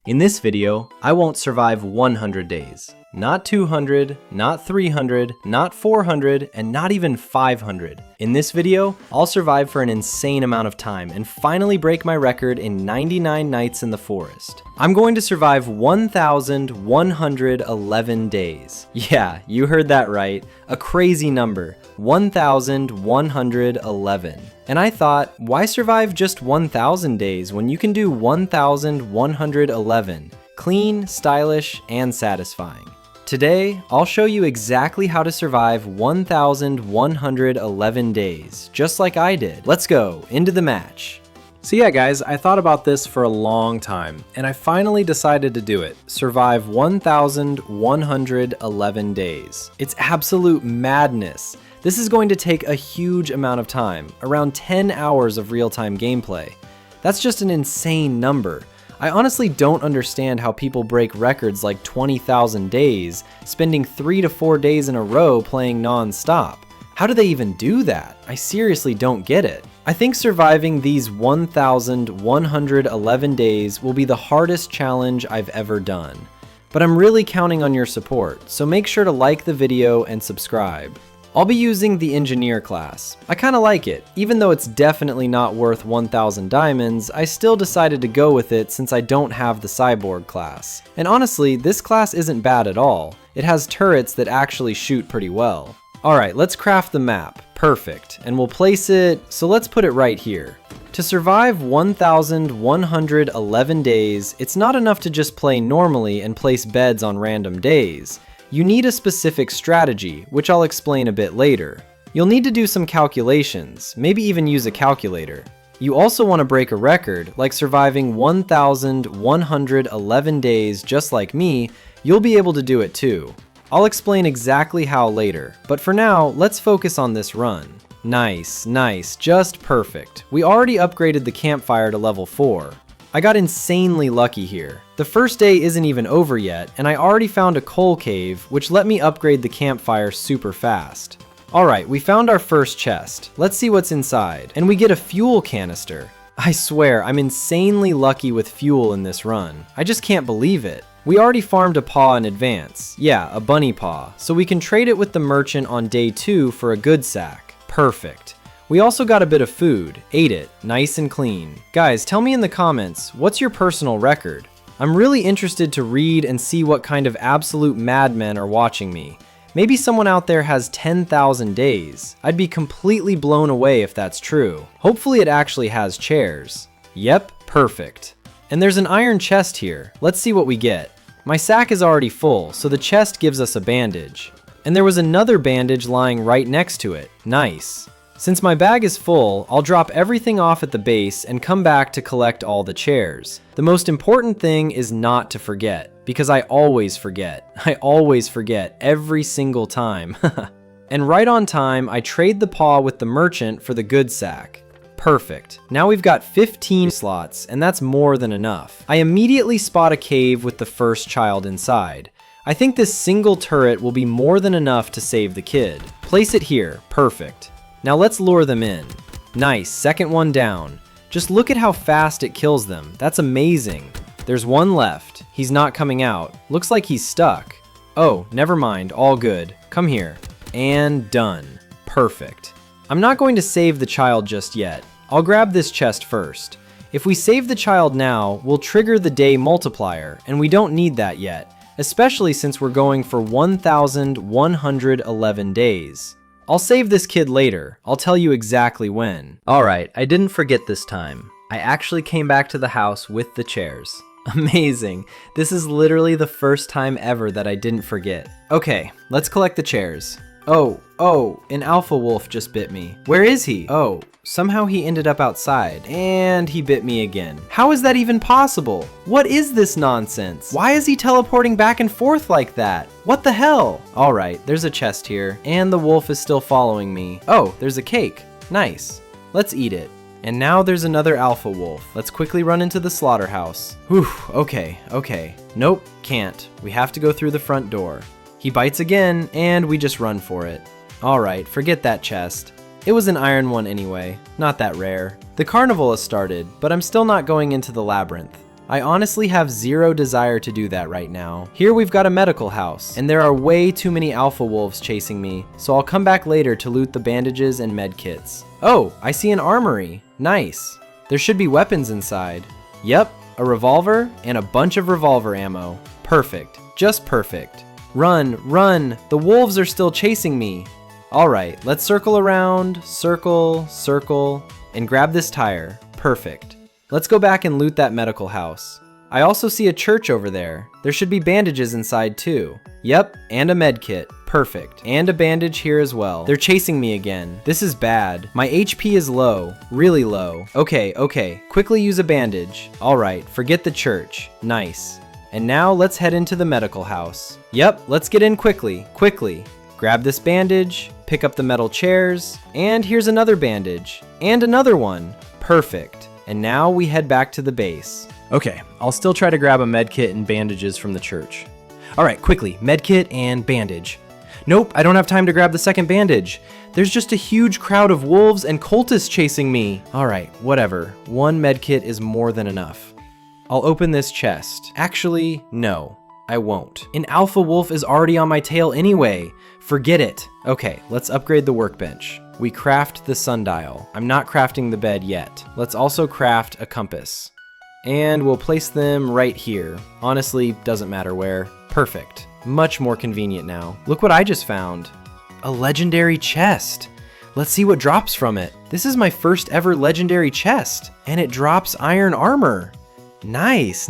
In this video, I won't survive 100 days. Not 200, not 300, not 400, and not even 500. In this video, I'll survive for an insane amount of time and finally break my record in 99 nights in the forest. I'm going to survive 1,111 days. Yeah, you heard that right. A crazy number. 1,111. And I thought, why survive just 1,000 days when you can do 1,111? Clean, stylish, and satisfying. Today, I'll show you exactly how to survive 1,111 days, just like I did. Let's go, into the match. So yeah guys, I thought about this for a long time, and I finally decided to do it. Survive 1,111 days. It's absolute madness. This is going to take a huge amount of time, around 10 hours of real-time gameplay. That's just an insane number. I honestly don't understand how people break records like 20,000 days, spending 3 to 4 days in a row playing non-stop. How do they even do that? I seriously don't get it. I think surviving these 1,111 days will be the hardest challenge I've ever done. But I'm really counting on your support, so make sure to like the video and subscribe. I'll be using the engineer class. I kinda like it. Even though it's definitely not worth 1,000 diamonds, I still decided to go with it since I don't have the cyborg class. And honestly, this class isn't bad at all. It has turrets that actually shoot pretty well. Alright, let's craft the map. Perfect. And we'll place it, so let's put it right here. To survive 1,111 days, it's not enough to just play normally and place beds on random days. You need a specific strategy, which I'll explain a bit later. You'll need to do some calculations, maybe even use a calculator. You also want to break a record, like surviving 1,111 days just like me. You'll be able to do it too. I'll explain exactly how later, but for now, let's focus on this run. Nice, nice, just perfect. We already upgraded the campfire to level 4. I got insanely lucky here. The first day isn't even over yet, and I already found a coal cave, which let me upgrade the campfire super fast. Alright, we found our first chest. Let's see what's inside. And we get a fuel canister. I swear, I'm insanely lucky with fuel in this run. I just can't believe it. We already farmed a paw in advance. Yeah, a bunny paw. So we can trade it with the merchant on day 2 for a good sack. Perfect. We also got a bit of food, ate it, nice and clean. Guys, tell me in the comments, what's your personal record? I'm really interested to read and see what kind of absolute madmen are watching me. Maybe someone out there has 10,000 days. I'd be completely blown away if that's true. Hopefully it actually has chairs. Yep, perfect. And there's an iron chest here. Let's see what we get. My sack is already full, so the chest gives us a bandage. And there was another bandage lying right next to it. Nice. Since my bag is full, I'll drop everything off at the base and come back to collect all the chairs. The most important thing is not to forget, because I always forget. I always forget, every single time. And right on time, I trade the paw with the merchant for the good sack. Perfect. Now we've got 15 slots, and that's more than enough. I immediately spot a cave with the first child inside. I think this single turret will be more than enough to save the kid. Place it here. Perfect. Now let's lure them in. Nice, second one down. Just look at how fast it kills them. That's amazing. There's one left. He's not coming out. Looks like he's stuck. Oh, never mind, all good. Come here. And done. Perfect. I'm not going to save the child just yet. I'll grab this chest first. If we save the child now, we'll trigger the day multiplier, and we don't need that yet, especially since we're going for 1,111 days. I'll save this kid later. I'll tell you exactly when. Alright, I didn't forget this time. I actually came back to the house with the chairs. Amazing. This is literally the first time ever that I didn't forget. Okay, let's collect the chairs. Oh, an alpha wolf just bit me. Where is he? Oh, somehow he ended up outside, and he bit me again. How is that even possible? What is this nonsense? Why is he teleporting back and forth like that? What the hell? Alright, there's a chest here, and the wolf is still following me. Oh, there's a cake. Nice. Let's eat it. And now there's another alpha wolf. Let's quickly run into the slaughterhouse. Whew, okay. Nope, can't. We have to go through the front door. He bites again, and we just run for it. Alright, forget that chest. It was an iron one anyway, not that rare. The carnival has started, but I'm still not going into the labyrinth. I honestly have zero desire to do that right now. Here we've got a medical house, and there are way too many alpha wolves chasing me, so I'll come back later to loot the bandages and med kits. Oh, I see an armory. Nice. There should be weapons inside. Yep, a revolver and a bunch of revolver ammo. Perfect. Just perfect. Run, run! The wolves are still chasing me. Alright, let's circle around, circle, and grab this tire. Perfect. Let's go back and loot that medical house. I also see a church over there. There should be bandages inside too. Yep, and a med kit. Perfect. And a bandage here as well. They're chasing me again. This is bad. My HP is low. Really low. Okay. Quickly use a bandage. Alright, forget the church. Nice. And now let's head into the medical house. Yep, let's get in quickly. Grab this bandage, pick up the metal chairs, and here's another bandage. And another one. Perfect. And now we head back to the base. Okay, I'll still try to grab a medkit and bandages from the church. Alright, quickly, medkit and bandage. Nope, I don't have time to grab the second bandage. There's just a huge crowd of wolves and cultists chasing me. Alright, whatever. One medkit is more than enough. I'll open this chest. Actually, no, I won't. An alpha wolf is already on my tail anyway. Forget it. Okay, let's upgrade the workbench. We craft the sundial. I'm not crafting the bed yet. Let's also craft a compass. And we'll place them right here. Honestly, doesn't matter where. Perfect. Much more convenient now. Look what I just found. A legendary chest. Let's see what drops from it. This is my first ever legendary chest, and it drops iron armor. Nice,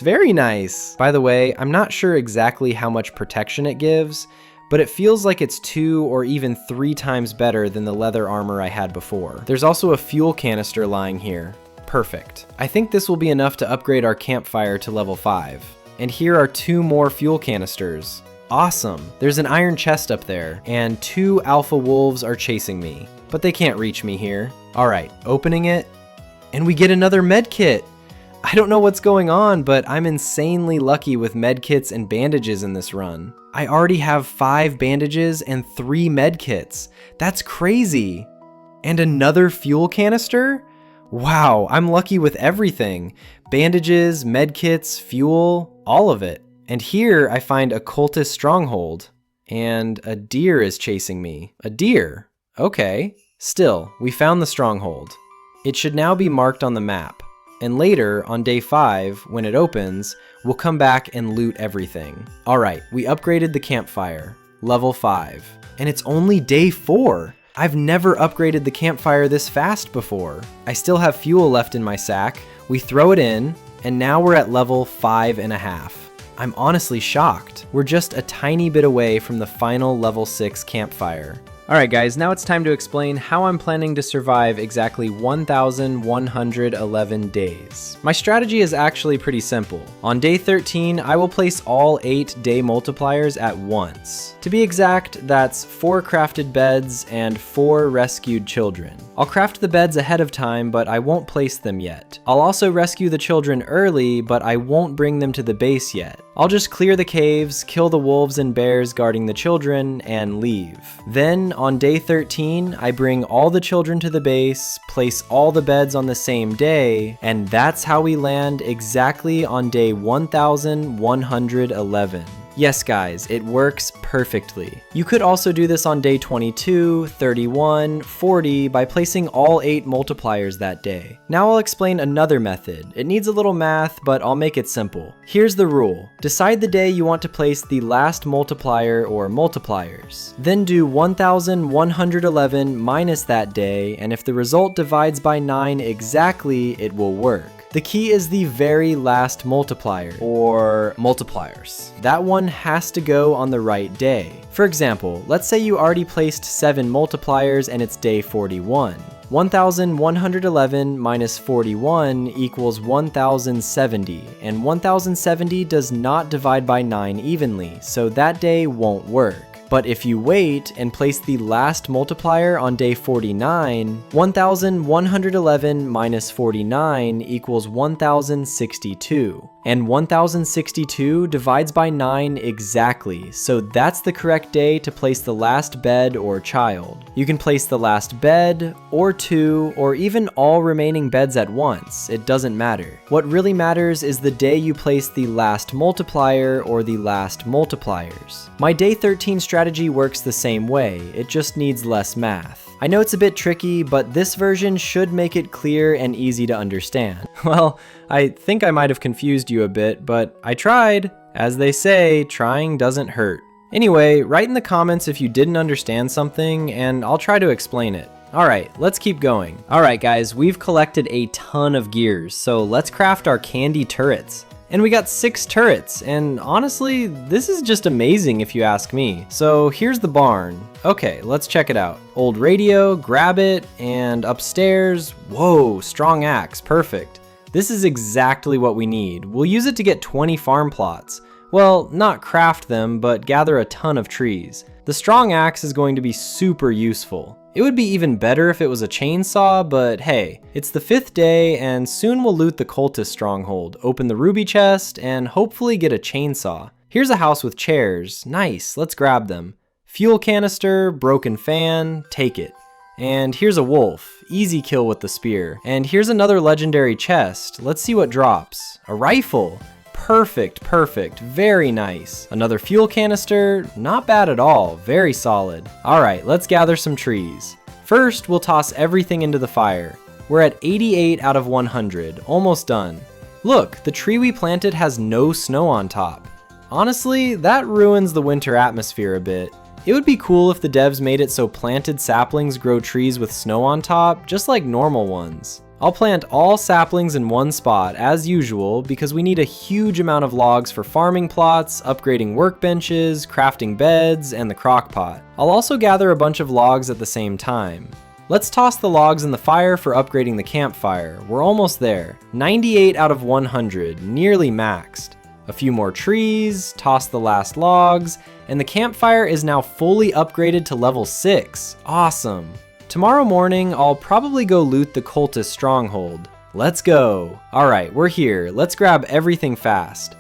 very nice. By the way, I'm not sure exactly how much protection it gives, but it feels like it's 2 or even 3 times better than the leather armor I had before. There's also a fuel canister lying here. Perfect. I think this will be enough to upgrade our campfire to level 5. And here are 2 more fuel canisters. Awesome. There's an iron chest up there, and 2 alpha wolves are chasing me, but they can't reach me here. Alright, opening it, and we get another med kit. I don't know what's going on, but I'm insanely lucky with med kits and bandages in this run. I already have 5 bandages and 3 med kits. That's crazy. And another fuel canister? Wow, I'm lucky with everything. Bandages, med kits, fuel, all of it. And here I find a cultist stronghold. And a deer is chasing me. A deer? Okay. Still, we found the stronghold. It should now be marked on the map. And later, on day 5, when it opens, we'll come back and loot everything. Alright, we upgraded the campfire. Level 5. And it's only day 4! I've never upgraded the campfire this fast before. I still have fuel left in my sack. We throw it in, and now we're at level 5.5. I'm honestly shocked. We're just a tiny bit away from the final level 6 campfire. Alright guys, now it's time to explain how I'm planning to survive exactly 1,111 days. My strategy is actually pretty simple. On day 13, I will place all 8 day multipliers at once. To be exact, that's 4 crafted beds and 4 rescued children. I'll craft the beds ahead of time, but I won't place them yet. I'll also rescue the children early, but I won't bring them to the base yet. I'll just clear the caves, kill the wolves and bears guarding the children, and leave. Then, on day 13, I bring all the children to the base, place all the beds on the same day, and that's how we land exactly on day 1,111. Yes guys, it works perfectly. You could also do this on day 22, 31, 40 by placing all 8 multipliers that day. Now I'll explain another method. It needs a little math, but I'll make it simple. Here's the rule. Decide the day you want to place the last multiplier or multipliers. Then do 1,111 minus that day, and if the result divides by 9 exactly, it will work. The key is the very last multiplier, or multipliers. That one has to go on the right day. For example, let's say you already placed 7 multipliers and it's day 41. 1,111 minus 41 equals 1,070, and 1,070 does not divide by 9 evenly, so that day won't work. But if you wait and place the last multiplier on day 49, 1,111 minus 49 equals 1,062. And 1062 divides by 9 exactly, so that's the correct day to place the last bed or child. You can place the last bed, or 2, or even all remaining beds at once, it doesn't matter. What really matters is the day you place the last multiplier or the last multipliers. My day 13 strategy works the same way, it just needs less math. I know it's a bit tricky, but this version should make it clear and easy to understand. Well, I think I might have confused you a bit, but I tried. As they say, trying doesn't hurt. Anyway, write in the comments if you didn't understand something, and I'll try to explain it. Alright, let's keep going. Alright guys, we've collected a ton of gears, so let's craft our candy turrets. And we got 6 turrets, and honestly, this is just amazing if you ask me. So here's the barn. Okay, let's check it out. Old radio, grab it, and upstairs, whoa, strong axe, perfect. This is exactly what we need. We'll use it to get 20 farm plots. Well, not craft them, but gather a ton of trees. The strong axe is going to be super useful. It would be even better if it was a chainsaw, but hey, it's the 5th day and soon we'll loot the cultist stronghold, open the ruby chest, and hopefully get a chainsaw. Here's a house with chairs, nice, let's grab them. Fuel canister, broken fan, take it. And here's a wolf, easy kill with the spear. And here's another legendary chest, let's see what drops. A rifle. Perfect, perfect, very nice. Another fuel canister, not bad at all, very solid. Alright, let's gather some trees. First, we'll toss everything into the fire. We're at 88 out of 100, almost done. Look, the tree we planted has no snow on top. Honestly, that ruins the winter atmosphere a bit. It would be cool if the devs made it so planted saplings grow trees with snow on top, just like normal ones. I'll plant all saplings in one spot, as usual, because we need a huge amount of logs for farming plots, upgrading workbenches, crafting beds, and the crock pot. I'll also gather a bunch of logs at the same time. Let's toss the logs in the fire for upgrading the campfire. We're almost there. 98 out of 100, nearly maxed. A few more trees, toss the last logs, and the campfire is now fully upgraded to level 6. Awesome. Tomorrow morning, I'll probably go loot the cultist stronghold. Let's go. Alright, we're here. Let's grab everything fast.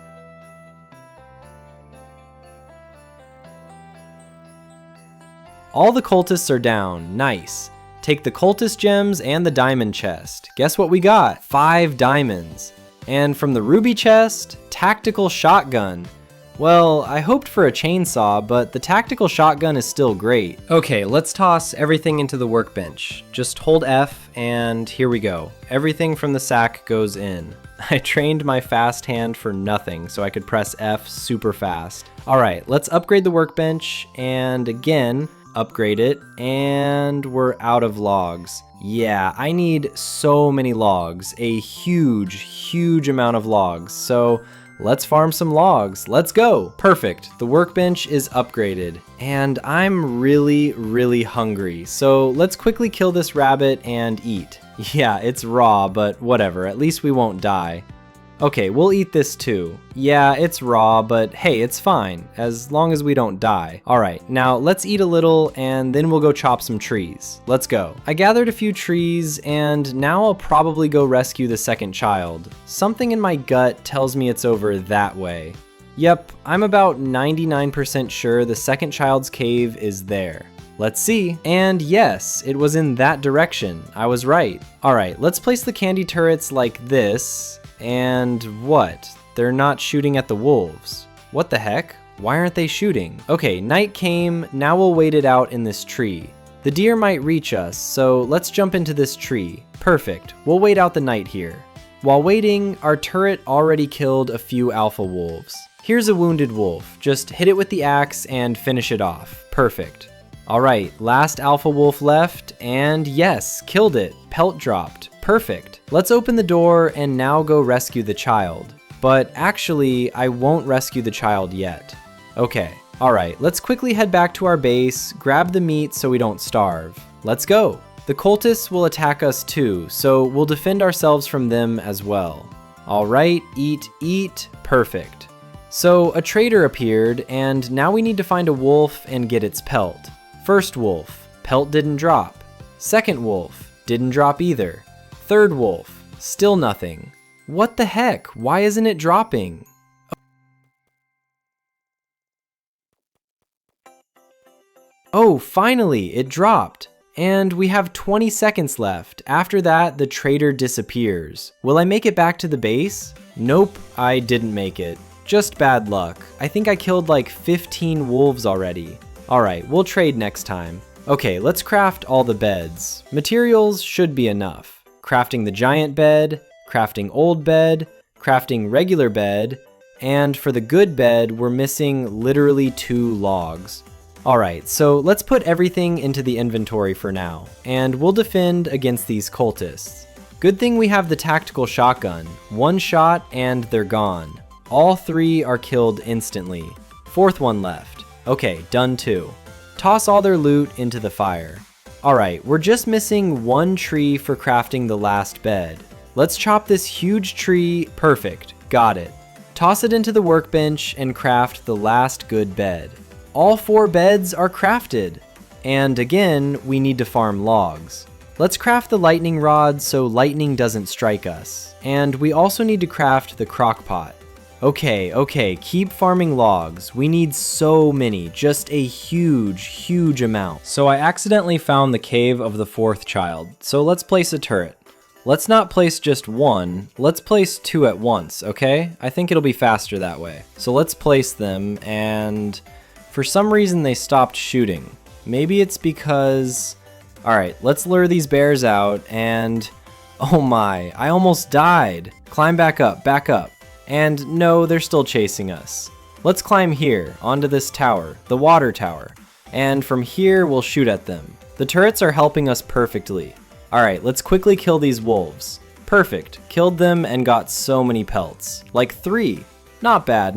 All the cultists are down. Nice. Take the cultist gems and the diamond chest. Guess what we got? 5 diamonds. And from the ruby chest, tactical shotgun. Well, I hoped for a chainsaw, but the tactical shotgun is still great. Okay, let's toss everything into the workbench. Just hold F, and here we go. Everything from the sack goes in. I trained my fast hand for nothing, so I could press F super fast. Alright, let's upgrade the workbench, and again, upgrade it, and we're out of logs. Yeah, I need so many logs, a huge amount of logs, so let's farm some logs. Let's go. Perfect. The workbench is upgraded. And I'm really hungry. So let's quickly kill this rabbit and eat. Yeah, it's raw, but whatever. At least we won't die. Okay, we'll eat this too. Yeah, it's raw, but hey, it's fine, as long as we don't die. Alright, now let's eat a little and then we'll go chop some trees. Let's go. I gathered a few trees and now I'll probably go rescue the second child. Something in my gut tells me it's over that way. Yep, I'm about 99% sure the second child's cave is there. Let's see. And yes, it was in that direction. I was right. Alright, let's place the candy turrets like this. And what? They're not shooting at the wolves. What the heck? Why aren't they shooting? Okay, night came, now we'll wait it out in this tree. The deer might reach us, so let's jump into this tree. Perfect, we'll wait out the night here. While waiting, our turret already killed a few alpha wolves. Here's a wounded wolf, just hit it with the axe and finish it off. Perfect. Alright, last alpha wolf left, and yes, killed it. Pelt dropped. Perfect. Let's open the door and now go rescue the child. But actually, I won't rescue the child yet. Okay, alright, let's quickly head back to our base, grab the meat so we don't starve. Let's go. The cultists will attack us too, so we'll defend ourselves from them as well. Alright, eat, perfect. So a trader appeared, and now we need to find a wolf and get its pelt. First wolf, pelt didn't drop. Second wolf, didn't drop either. Third wolf, still nothing. What the heck? Why isn't it dropping? Oh, finally, it dropped. And we have 20 seconds left. After that, the trader disappears. Will I make it back to the base? Nope, I didn't make it. Just bad luck. I think I killed like 15 wolves already. Alright, we'll trade next time. Okay, let's craft all the beds. Materials should be enough. Crafting the giant bed, crafting old bed, crafting regular bed, and for the good bed, we're missing literally 2 logs. Alright, so let's put everything into the inventory for now, and we'll defend against these cultists. Good thing we have the tactical shotgun. 1 shot and they're gone. All 3 are killed instantly. 4th one left. Okay, done too. Toss all their loot into the fire. Alright, we're just missing 1 tree for crafting the last bed. Let's chop this huge tree. Perfect, got it. Toss it into the workbench and craft the last good bed. All 4 beds are crafted. And again, we need to farm logs. Let's craft the lightning rod so lightning doesn't strike us. And we also need to craft the crock pot. Okay, keep farming logs. We need so many, just a huge amount. So I accidentally found the cave of the 4th child, so let's place a turret. Let's not place just 1, let's place 2 at once, okay? I think it'll be faster that way. So let's place them, and for some reason they stopped shooting. Maybe it's because... Alright, let's lure these bears out, and... Oh my, I almost died. Climb back up. And no, they're still chasing us. Let's climb here, onto this tower, the water tower. And from here, we'll shoot at them. The turrets are helping us perfectly. Alright, let's quickly kill these wolves. Perfect, killed them and got so many pelts. Like 3. Not bad.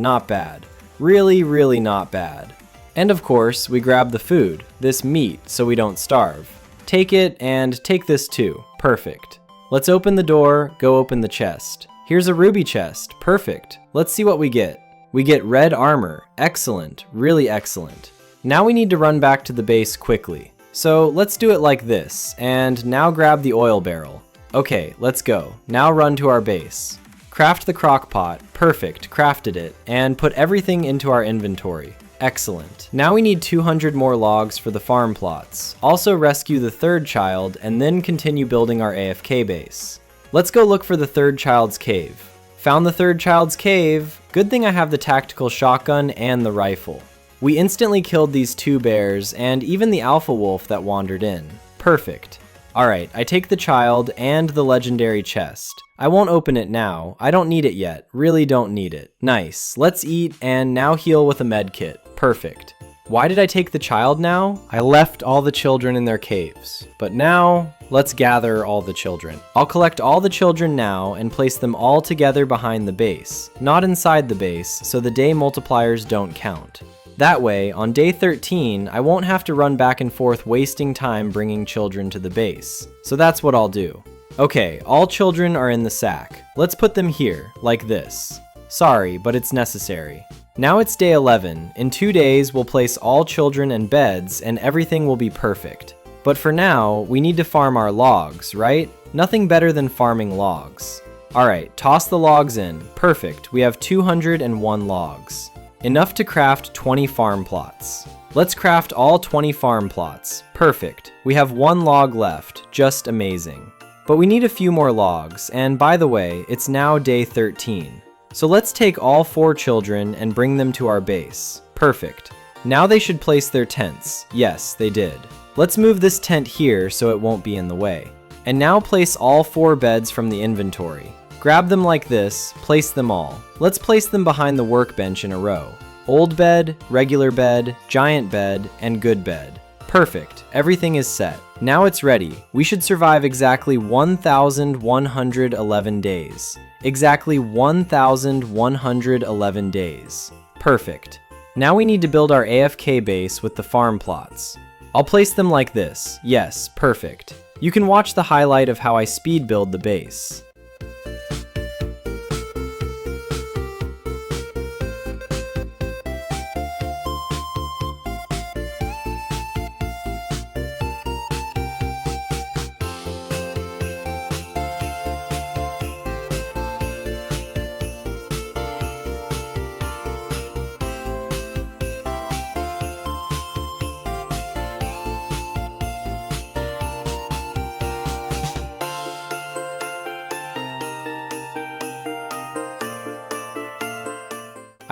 Really not bad. And of course, we grab the food, this meat, so we don't starve. Take it and take this too. Perfect. Let's open the door, go open the chest. Here's a ruby chest. Perfect. Let's see what we get. We get red armor. Excellent. Really excellent. Now we need to run back to the base quickly. So let's do it like this, and now grab the oil barrel. Okay, let's go. Now run to our base. Craft the crock pot. Perfect. Crafted it. And put everything into our inventory. Excellent. Now we need 200 more logs for the farm plots. Also rescue the 3rd child, and then continue building our AFK base. Let's go look for the 3rd child's cave. Found the 3rd child's cave. Good thing I have the tactical shotgun and the rifle. We instantly killed these 2 bears and even the alpha wolf that wandered in. Perfect. Alright, I take the child and the legendary chest. I won't open it now. I don't need it yet. Really don't need it. Nice. Let's eat and now heal with a med kit. Perfect. Why did I take the child now? I left all the children in their caves. But now, let's gather all the children. I'll collect all the children now and place them all together behind the base, not inside the base, so the day multipliers don't count. That way, on day 13, I won't have to run back and forth wasting time bringing children to the base. So that's what I'll do. Okay, all children are in the sack. Let's put them here, like this. Sorry, but it's necessary. Now it's day 11. In 2 days, we'll place all children and beds, and everything will be perfect. But for now, we need to farm our logs, right? Nothing better than farming logs. Alright, toss the logs in. Perfect, we have 201 logs. Enough to craft 20 farm plots. Let's craft all 20 farm plots. Perfect, we have 1 log left. Just amazing. But we need a few more logs, and by the way, it's now day 13. So let's take all 4 children and bring them to our base. Perfect. Now they should place their tents. Yes, they did. Let's move this tent here so it won't be in the way. And now place all 4 beds from the inventory. Grab them like this, place them all. Let's place them behind the workbench in a row. Old bed, regular bed, giant bed, and good bed. Perfect, everything is set. Now it's ready. We should survive exactly 1,111 days. Exactly 1,111 days. Perfect. Now we need to build our AFK base with the farm plots. I'll place them like this. Yes, perfect. You can watch the highlight of how I speed build the base.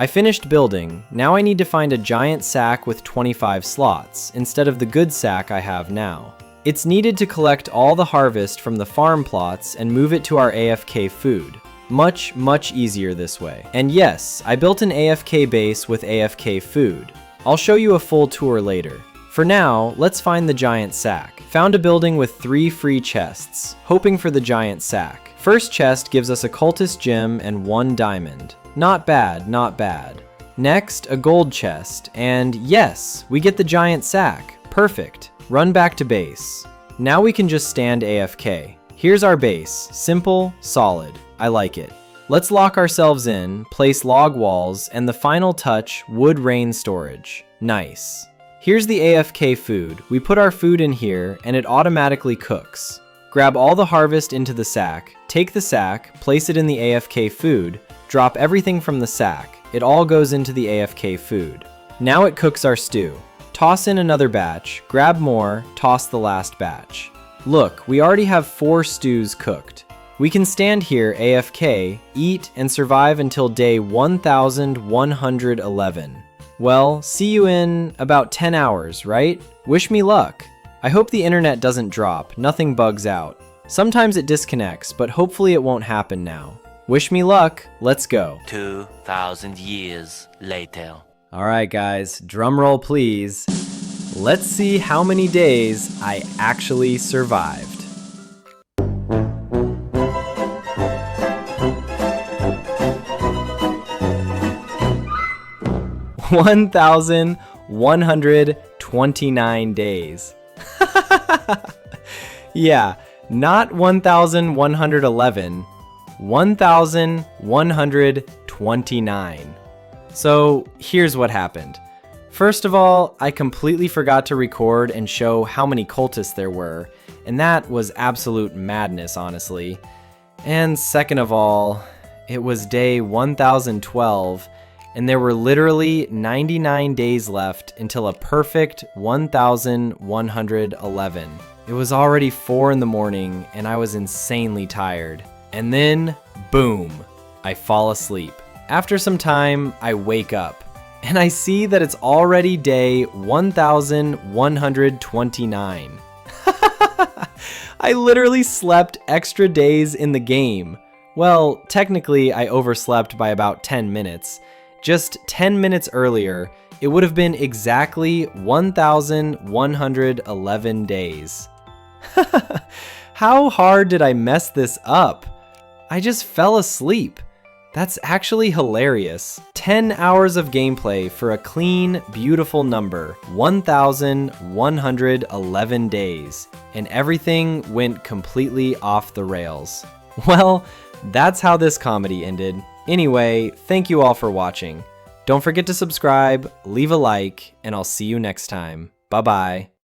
I finished building. Now I need to find a giant sack with 25 slots, instead of the good sack I have now. It's needed to collect all the harvest from the farm plots and move it to our AFK food. Much, much easier this way. And yes, I built an AFK base with AFK food. I'll show you a full tour later. For now, let's find the giant sack. Found a building with 3 free chests, hoping for the giant sack. First chest gives us a cultist gem and 1 diamond. Not bad, not bad. Next, a gold chest, and yes, we get the giant sack. Perfect. Run back to base. Now we can just stand AFK. Here's our base. Simple, solid. I like it. Let's lock ourselves in, place log walls, and the final touch, wood rain storage. Nice. Here's the AFK food. We put our food in here, and it automatically cooks. Grab all the harvest into the sack, take the sack, place it in the AFK food, drop everything from the sack. It all goes into the AFK food. Now it cooks our stew. Toss in another batch, grab more, toss the last batch. Look, we already have 4 stews cooked. We can stand here AFK, eat, and survive until day 1111. Well, see you in about 10 hours, right? Wish me luck. I hope the internet doesn't drop, nothing bugs out. Sometimes it disconnects, but hopefully it won't happen now. Wish me luck, let's go. 2,000 years later. Alright guys, drum roll please. Let's see how many days I actually survived. 1,129 days. Yeah, not 1,111, 1,129. So here's what happened. First of all, I completely forgot to record and show how many cultists there were, and that was absolute madness, honestly. And second of all, it was day 1012, and there were literally 99 days left until a perfect 1,111. It was already 4 in the morning, and I was insanely tired. And then, boom, I fall asleep. After some time, I wake up, and I see that it's already day 1,129. I literally slept extra days in the game. Well, technically, I overslept by about 10 minutes. Just 10 minutes earlier, it would have been exactly 1,111 days. How hard did I mess this up? I just fell asleep. That's actually hilarious. 10 hours of gameplay for a clean, beautiful number, 1,111 days, and everything went completely off the rails. Well, that's how this comedy ended. Anyway, thank you all for watching. Don't forget to subscribe, leave a like, and I'll see you next time. Bye-bye.